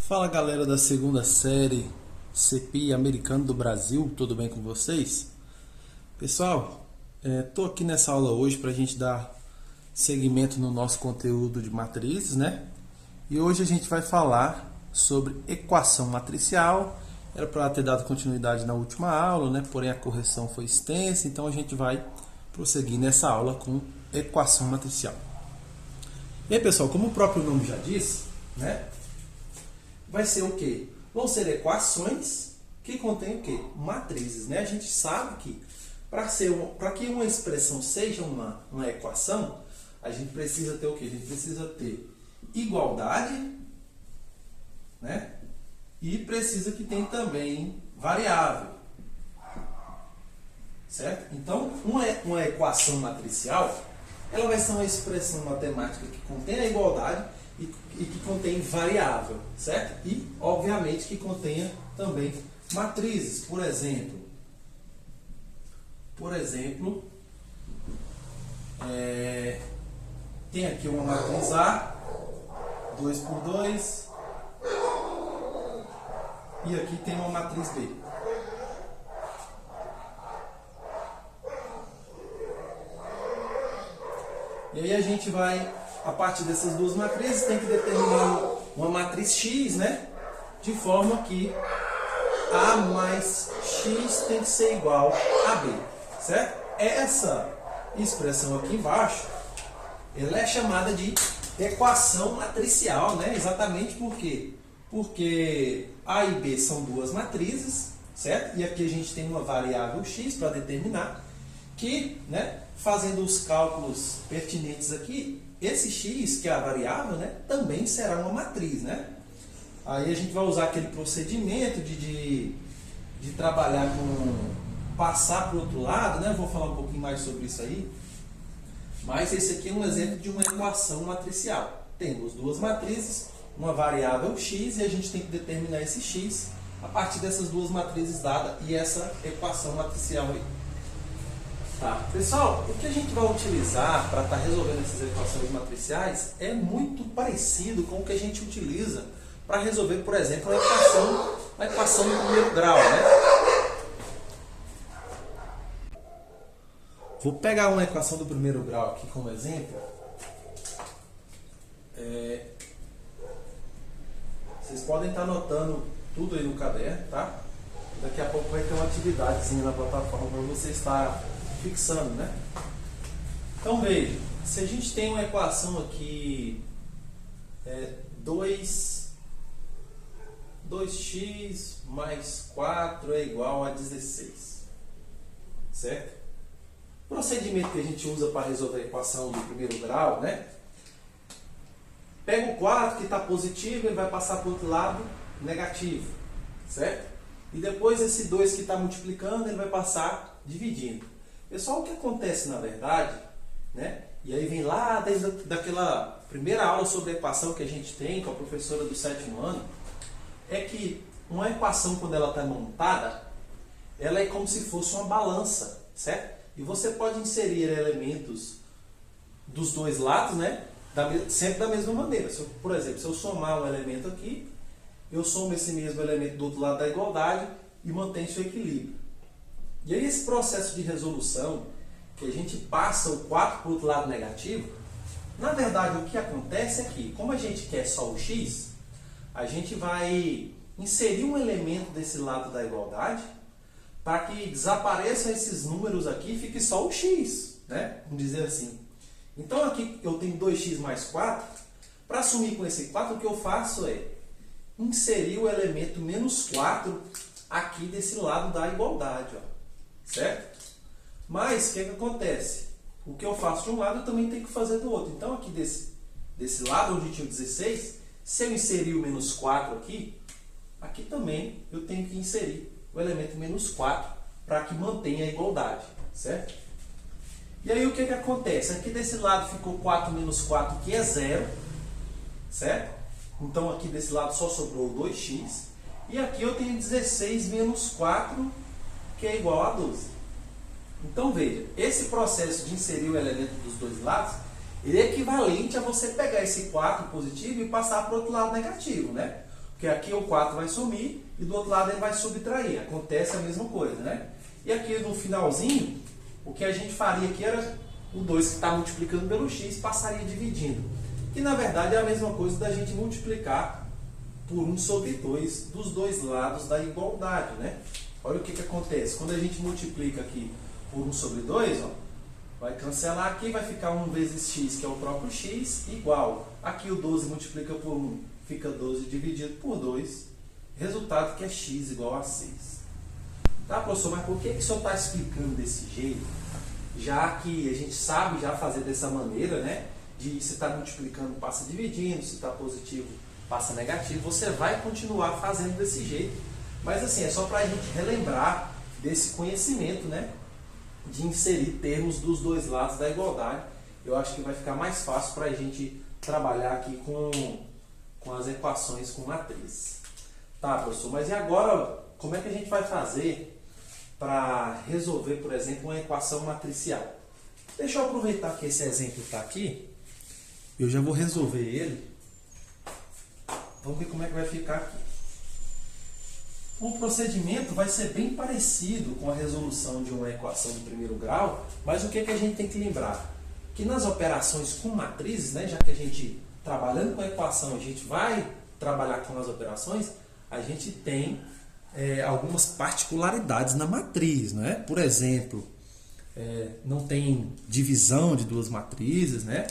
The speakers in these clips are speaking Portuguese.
Fala galera da segunda série CPI Americano do Brasil, tudo bem com vocês? Pessoal, tô aqui nessa aula hoje para a gente dar seguimento no nosso conteúdo de matrizes, né? E hoje a gente vai falar sobre equação matricial. Era para ter dado continuidade na última aula, né? Porém a correção foi extensa, então a gente vai prosseguir nessa aula com equação matricial. E aí pessoal, como o próprio nome já diz, né? Vai ser o quê? Vão ser equações que contêm o quê? Matrizes, né? A gente sabe que para que uma expressão seja uma equação, a gente precisa ter o quê? A gente precisa ter igualdade, né? E precisa que tenha também variável, certo? Então, uma equação matricial, ela vai ser uma expressão matemática que contém a igualdade e que contém variável, certo? E, obviamente, que contenha também matrizes. Por exemplo, tem aqui uma matriz A, 2 por 2, e aqui tem uma matriz B. E aí a gente vai, a partir dessas duas matrizes, tem que determinar uma matriz X, né? De forma que A mais X tem que ser igual a B, certo? Essa expressão aqui embaixo, ela é chamada de equação matricial, né? Exatamente por quê? Porque A e B são duas matrizes, certo? E aqui a gente tem uma variável X para determinar, que, né, fazendo os cálculos pertinentes aqui, esse x, que é a variável, né, também será uma matriz, né? Aí a gente vai usar aquele procedimento de trabalhar com passar para o outro lado, né? Vou falar um pouquinho mais sobre isso aí. Mas esse aqui é um exemplo de uma equação matricial. Temos duas matrizes, uma variável x, e a gente tem que determinar esse x a partir dessas duas matrizes dadas e essa equação matricial aí. Tá. Pessoal, o que a gente vai utilizar para estar resolvendo essas equações matriciais é muito parecido com o que a gente utiliza para resolver, por exemplo, a equação do primeiro grau, né? Vou pegar uma equação do primeiro grau aqui como exemplo. Vocês podem estar anotando tudo aí no caderno, tá? Daqui a pouco vai ter uma atividadezinha na plataforma para você estar fixando, né? Então veja, se a gente tem uma equação aqui 2x mais 4 é igual a 16, certo? O procedimento que a gente usa para resolver a equação do primeiro grau, né? Pega o 4 que está positivo, ele vai passar para o outro lado negativo, certo? E depois esse 2 que está multiplicando, ele vai passar dividindo. Pessoal, o que acontece na verdade, né? E aí vem lá desde daquela primeira aula sobre equação que a gente tem com a professora do 7º ano, é que uma equação, quando ela está montada, ela é como se fosse uma balança, certo? E você pode inserir elementos dos dois lados, né? Sempre da mesma maneira. Por exemplo, se eu somar um elemento aqui, eu somo esse mesmo elemento do outro lado da igualdade e mantenho seu equilíbrio. E aí esse processo de resolução, que a gente passa o 4 para o outro lado negativo, na verdade o que acontece é que, como a gente quer só o x, a gente vai inserir um elemento desse lado da igualdade para que desapareçam esses números aqui e fique só o x, né? Vamos dizer assim. Então aqui eu tenho 2x mais 4, para assumir com esse 4, o que eu faço é inserir o elemento menos 4 aqui desse lado da igualdade, ó. Certo? Mas o que acontece? O que eu faço de um lado eu também tenho que fazer do outro. Então aqui desse lado onde tinha o 16, se eu inserir o menos 4 aqui também eu tenho que inserir o elemento menos 4 para que mantenha a igualdade, certo? E aí o que acontece? Aqui desse lado ficou 4 menos 4, que é 0, certo? Então aqui desse lado só sobrou 2x. E aqui eu tenho 16 menos 4, que é igual a 12. Então veja, esse processo de inserir o elemento dos dois lados, ele é equivalente a você pegar esse 4 positivo e passar para o outro lado negativo, né? O Porque aqui o 4 vai sumir e do outro lado ele vai subtrair. Acontece a mesma coisa, né? E aqui no finalzinho, o que a gente faria aqui era o 2 que está multiplicando pelo x passaria dividindo. Que na verdade é a mesma coisa da gente multiplicar por 1 sobre 2 dos dois lados da igualdade, né? Olha o que acontece. Quando a gente multiplica aqui por 1 sobre 2, ó, vai cancelar aqui, vai ficar 1 vezes x, que é o próprio x, igual. Aqui o 12 multiplica por 1, fica 12 dividido por 2. Resultado que é x igual a 6. Tá, professor? Mas por que o senhor está explicando desse jeito? Já que a gente sabe já fazer dessa maneira, né? De se está multiplicando, passa dividindo, se está positivo, passa negativo. Você vai continuar fazendo desse jeito. Mas assim, é só para a gente relembrar desse conhecimento, né? De inserir termos dos dois lados da igualdade. Eu acho que vai ficar mais fácil para a gente trabalhar aqui com as equações com matriz. Tá, professor, mas e agora, como é que a gente vai fazer para resolver, por exemplo, uma equação matricial? Deixa eu aproveitar que esse exemplo está aqui. Eu já vou resolver ele. Vamos ver como é que vai ficar aqui. O procedimento vai ser bem parecido com a resolução de uma equação de primeiro grau, mas o que a gente tem que lembrar? Que nas operações com matrizes, né, já que a gente, trabalhando com a equação, a gente vai trabalhar com as operações, a gente tem algumas particularidades na matriz, né? Por exemplo, não tem divisão de duas matrizes, né?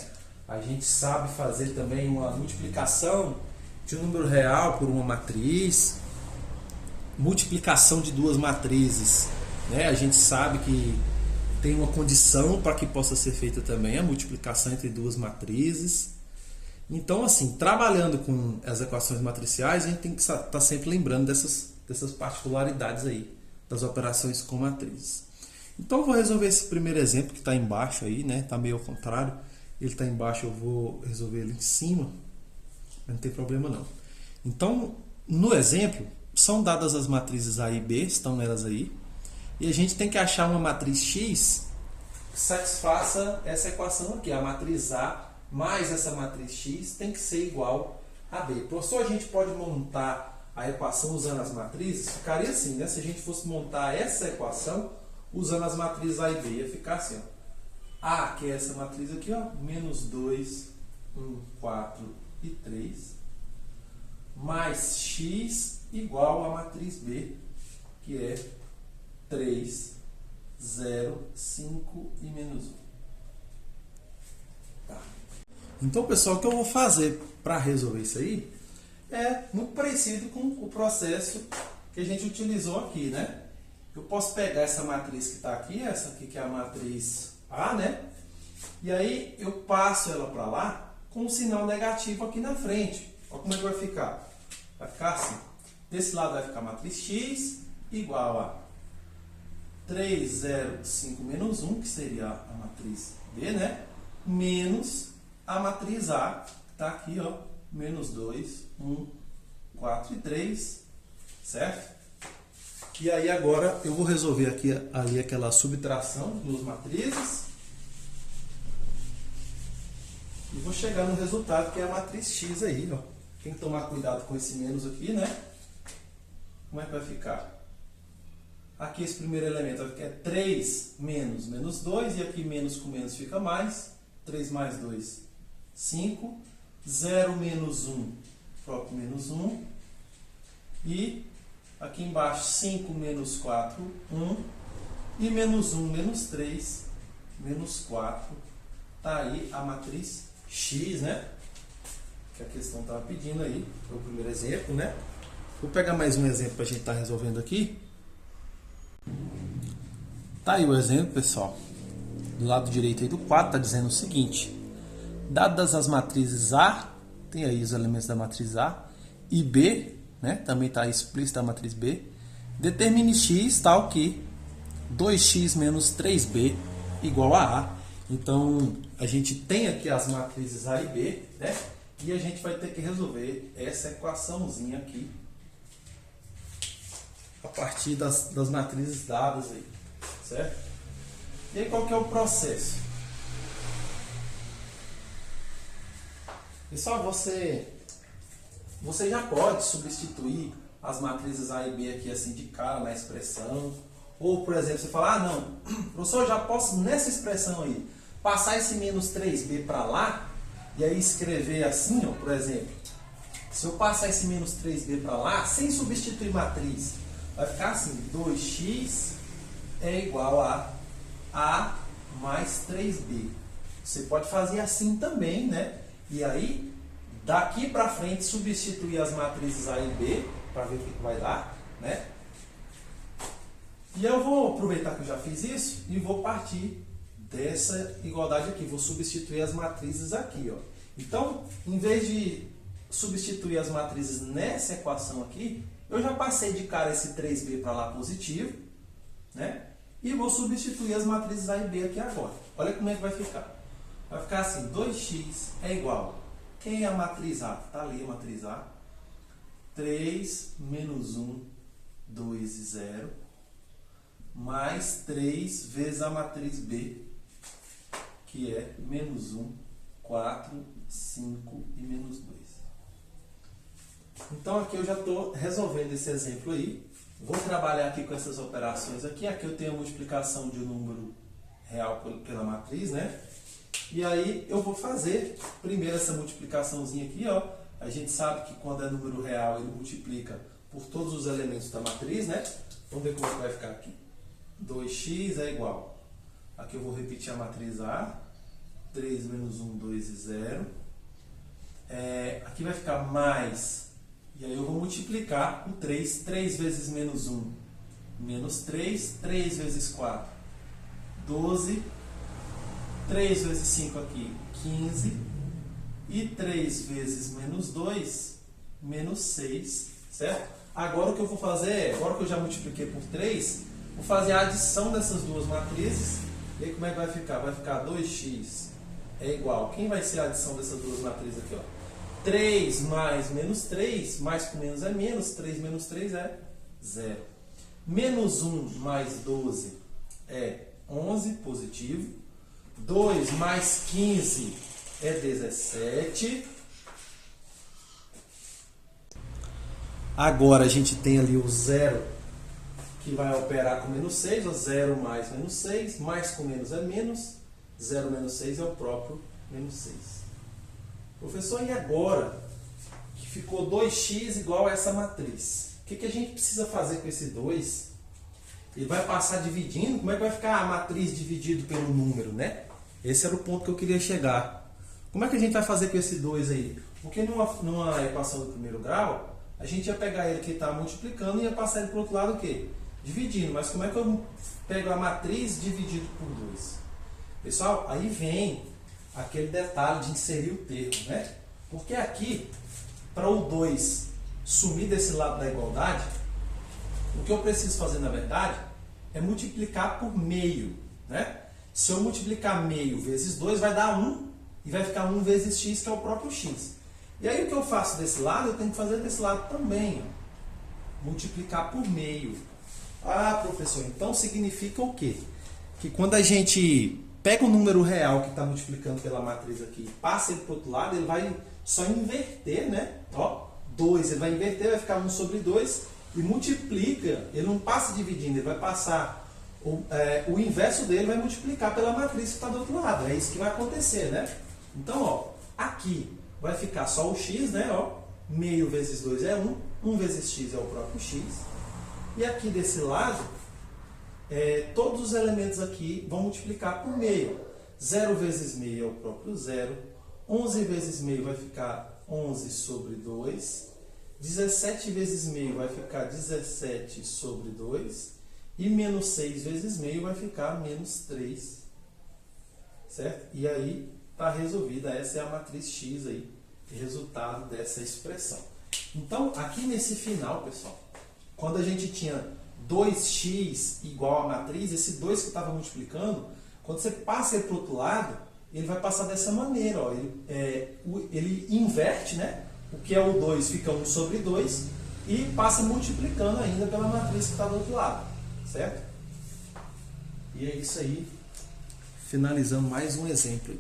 A gente sabe fazer também uma multiplicação de um número real por uma matriz, multiplicação de duas matrizes, né? A gente sabe que tem uma condição para que possa ser feita também a multiplicação entre duas matrizes. Então, assim, trabalhando com as equações matriciais, a gente tem que estar sempre lembrando dessas particularidades aí, das operações com matrizes. Então, eu vou resolver esse primeiro exemplo que está embaixo aí, né? Está meio ao contrário. Ele está embaixo, eu vou resolver ele em cima. Não tem problema não. Então, no exemplo, são dadas as matrizes A e B, estão elas aí. E a gente tem que achar uma matriz X que satisfaça essa equação aqui. A matriz A mais essa matriz X tem que ser igual a B. Professor, a gente pode montar a equação usando as matrizes? Ficaria assim, né? Se a gente fosse montar essa equação usando as matrizes A e B, ia ficar assim, ó. A, que é essa matriz aqui, ó, menos 2, 1, 4 e 3, mais X igual a matriz B, que é 3, 0, 5 e menos 1. Tá. Então, pessoal, o que eu vou fazer para resolver isso aí é muito parecido com o processo que a gente utilizou aqui, né? Eu posso pegar essa matriz que está aqui, essa aqui que é a matriz A, né? E aí eu passo ela para lá com um sinal negativo aqui na frente. Olha como é que vai ficar. Vai ficar assim. Desse lado vai ficar a matriz X igual a 3, 0, 5 menos 1, que seria a matriz B, né? Menos a matriz A, que está aqui, ó, menos 2, 1, 4 e 3, certo? E aí agora eu vou resolver aqui ali aquela subtração de duas matrizes. E vou chegar no resultado que é a matriz X aí, ó. Tem que tomar cuidado com esse menos aqui, né? Como é que vai ficar? Aqui esse primeiro elemento aqui é 3 menos menos 2, e aqui menos com menos fica mais. 3 mais 2, 5. 0 menos 1, próprio menos 1. E aqui embaixo 5 menos 4, 1. E menos 1 menos 3, menos 4. Tá aí a matriz X, né? Que a questão estava pedindo aí, foi o primeiro exemplo, né? Vou pegar mais um exemplo para a gente estar resolvendo aqui. Tá aí o exemplo, pessoal. Do lado direito aí do quadro está dizendo o seguinte: dadas as matrizes A, tem aí os elementos da matriz A, e B, né? Também está explícita a matriz B. Determine X tal que 2x menos 3b igual a A. Então, a gente tem aqui as matrizes A e B, né? E a gente vai ter que resolver essa equaçãozinha aqui a partir das matrizes dadas aí, certo? E aí, qual que é o processo? Pessoal, você você já pode substituir as matrizes A e B aqui assim de cara na expressão. Ou, por exemplo, você fala, ah não, professor, eu já posso nessa expressão aí, passar esse menos 3b para lá, e aí escrever assim, ó, por exemplo, se eu passar esse menos 3b para lá, sem substituir matriz, vai ficar assim, 2x é igual a A mais 3b. Você pode fazer assim também, né? E aí, daqui para frente, substituir as matrizes A e B, para ver o que vai dar, né? E eu vou aproveitar que eu já fiz isso e vou partir dessa igualdade aqui. Vou substituir as matrizes aqui, ó. Então, em vez de substituir as matrizes nessa equação aqui, eu já passei de cara esse 3b para lá positivo, né? E vou substituir as matrizes A e B aqui agora. Olha como é que vai ficar. Vai ficar assim, 2x é igual. Quem é a matriz A? Está ali a matriz A. 3 menos 1, 2 e 0. Mais 3 vezes a matriz B, que é menos 1, 4, 5 e menos 2. Então aqui eu já estou resolvendo esse exemplo aí. Vou trabalhar aqui com essas operações aqui. Aqui eu tenho a multiplicação de um número real pela matriz, né? E aí eu vou fazer primeiro essa multiplicaçãozinha aqui, ó. A gente sabe que quando é número real ele multiplica por todos os elementos da matriz, né? Vamos ver como é que vai ficar aqui. 2x é igual. Aqui eu vou repetir a matriz A. 3 menos 1, 2 e 0. Aqui vai ficar mais. E aí eu vou multiplicar com 3. 3 vezes menos 1, menos 3. 3 vezes 4, 12. 3 vezes 5 aqui, 15. E 3 vezes menos 2, menos 6. Certo? Agora o que eu vou fazer é, agora que eu já multipliquei por 3, vou fazer a adição dessas duas matrizes. E aí como é que vai ficar? Vai ficar 2x é igual. Quem vai ser a adição dessas duas matrizes aqui? Ó? 3 mais menos 3, mais com menos é menos, 3 menos 3 é 0. Menos 1 mais 12 é 11, positivo. 2 mais 15 é 17. Agora a gente tem ali o 0 que vai operar com menos 6, ó, 0 mais menos 6, mais com menos é menos, 0 menos 6 é o próprio menos 6. Professor, e agora que ficou 2x igual a essa matriz? O que a gente precisa fazer com esse 2? Ele vai passar dividindo, como é que vai ficar a matriz dividido pelo número, né? Esse era o ponto que eu queria chegar. Como é que a gente vai fazer com esse 2 aí? Porque numa equação do primeiro grau, a gente ia pegar ele que está multiplicando e ia passar ele para o outro lado o quê? Dividindo. Mas como é que eu pego a matriz dividido por 2? Pessoal, aí vem aquele detalhe de inserir o termo, né? Porque aqui, para o 2 sumir desse lado da igualdade, o que eu preciso fazer, na verdade, é multiplicar por meio, né? Se eu multiplicar meio vezes 2, vai dar 1, e vai ficar 1 vezes x, que é o próprio x. E aí o que eu faço desse lado, eu tenho que fazer desse lado também. Ó. Multiplicar por meio. Ah, professor, então significa o quê? Que quando a gente pega o número real que está multiplicando pela matriz aqui e passa ele para o outro lado, ele vai só inverter, né? Ó, 2, ele vai inverter, vai ficar 1 sobre 2 e multiplica. Ele não passa dividindo, ele vai passar o inverso dele, vai multiplicar pela matriz que está do outro lado. É isso que vai acontecer, né? Então, ó, aqui vai ficar só o x, né? Ó, meio vezes 2 é 1, 1 vezes x é o próprio x. E aqui desse lado, todos os elementos aqui vão multiplicar por meio. 0 vezes meio é o próprio 0. 11 vezes meio vai ficar 11 sobre 2. 17 vezes meio vai ficar 17 sobre 2. E menos 6 vezes meio vai ficar menos 3. Certo? E aí está resolvida. Essa é a matriz x aí, resultado dessa expressão. Então, aqui nesse final, pessoal, quando a gente tinha 2x igual a matriz, esse 2 que estava multiplicando, quando você passa ele para o outro lado, ele vai passar dessa maneira. Ó, ele inverte, né? O que é o 2 fica 1 sobre 2 e passa multiplicando ainda pela matriz que está do outro lado. Certo? E é isso aí. Finalizando mais um exemplo.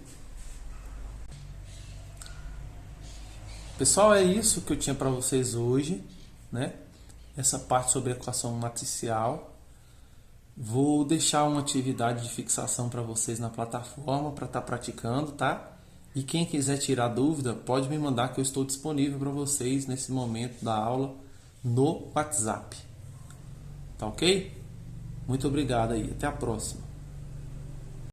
Pessoal, é isso que eu tinha para vocês hoje, né? Essa parte sobre equação matricial. Vou deixar uma atividade de fixação para vocês na plataforma para estar praticando, tá? E quem quiser tirar dúvida, pode me mandar que eu estou disponível para vocês nesse momento da aula no WhatsApp. Tá ok? Muito obrigado aí. Até a próxima.